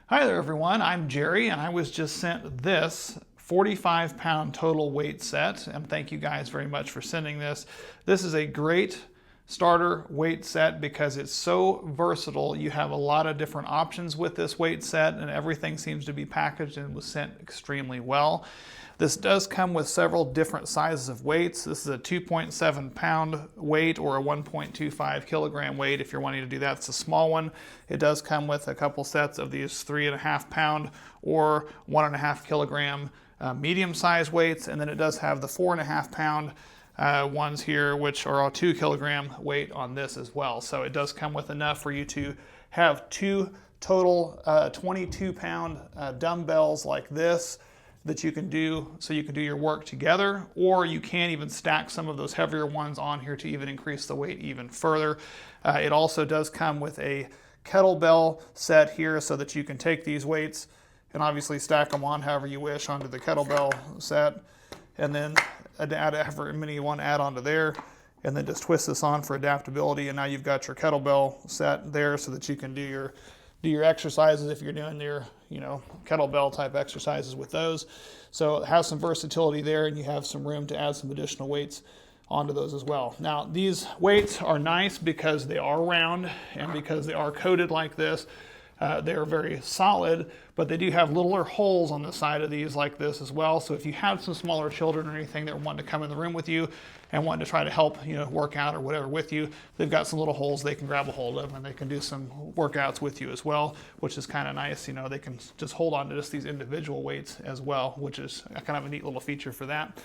Hi there everyone, I'm Jerry and I was just sent this 45-pound total weight set, and thank you guys very much for sending this. This is a great starter weight set because it's so versatile. You have a lot of different options with this weight set and everything seems to be packaged and was sent extremely well. This does come with several different sizes of weights. This is a 2.7 pound weight or a 1.25 kilogram weight. If you're wanting to do that, it's a small one. It does come with a couple sets of these 3.5 pound or 1.5 kilogram medium size weights. And then it does have the 4.5 pound ones here, which are a 2 kilogram weight on this as well. So it does come with enough for you to have two total 22 pound dumbbells like this that you can do, so you can do your work together, or you can even stack some of those heavier ones on here to even increase the weight even further. It also does come with a kettlebell set here so that you can take these weights and obviously stack them on however you wish onto the kettlebell set, and then add however many you want to add onto there, and then just twist this on for adaptability, and now you've got your kettlebell set there so that you can do your exercises if you're doing your kettlebell type exercises with those. So it has some versatility there, and you have some room to add some additional weights onto those as well. Now these weights are nice because they are round and because they are coated like this. They are very solid, but they do have littler holes on the side of these like this as well. So if you have some smaller children or anything that want to come in the room with you and want to try to help, work out or whatever with you, they've got some little holes they can grab a hold of, and they can do some workouts with you as well, which is kind of nice. They can just hold on to just these individual weights as well, which is kind of a neat little feature for that.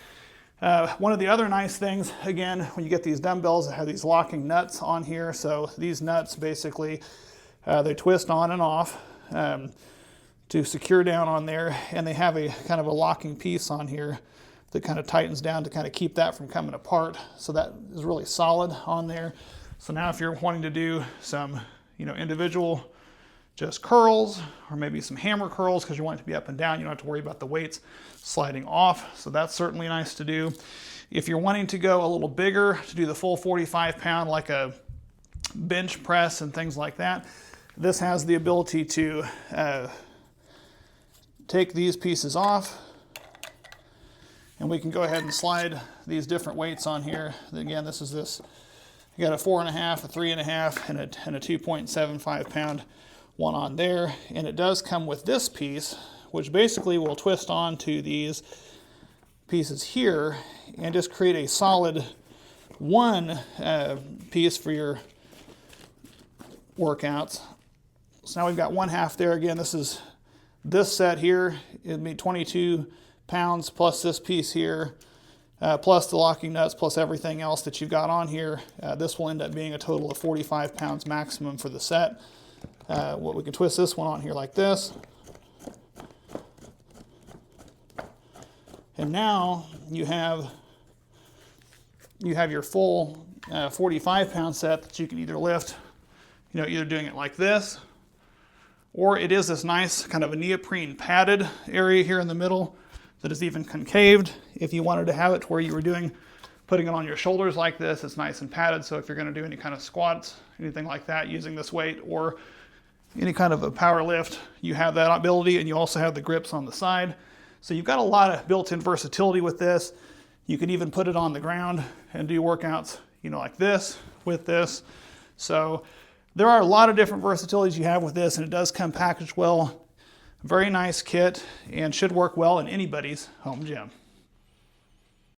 One of the other nice things, again, when you get these dumbbells, they have these locking nuts on here. So these nuts basically, they twist on and off to secure down on there, and they have a kind of a locking piece on here that kind of tightens down to kind of keep that from coming apart. So that is really solid on there. So now if you're wanting to do some, individual just curls, or maybe some hammer curls because you want it to be up and down, you don't have to worry about the weights sliding off. So that's certainly nice to do. If you're wanting to go a little bigger, to do the full 45 pound like a bench press and things like that, this has the ability to take these pieces off, and we can go ahead and slide these different weights on here. Again, this is this. You got a 4.5, a 3.5, and a 2.75 pound one on there. And it does come with this piece, which basically will twist onto these pieces here and just create a solid one piece for your workouts. So now we've got one half there. Again, this set here, it'd be 22 pounds plus this piece here, plus the locking nuts, plus everything else that you've got on here. This will end up being a total of 45 pounds maximum for the set. We can twist this one on here like this. And now you have your full 45 pound set that you can either lift, either doing it like this, or it is this nice kind of a neoprene padded area here in the middle that is even concaved. If you wanted to have it to where you were putting it on your shoulders like this, it's nice and padded. So if you're going to do any kind of squats, anything like that using this weight, or any kind of a power lift, you have that ability, and you also have the grips on the side. So you've got a lot of built-in versatility with this. You can even put it on the ground and do workouts, like this with this. So there are a lot of different versatilities you have with this, and it does come packaged well. Very nice kit, and should work well in anybody's home gym.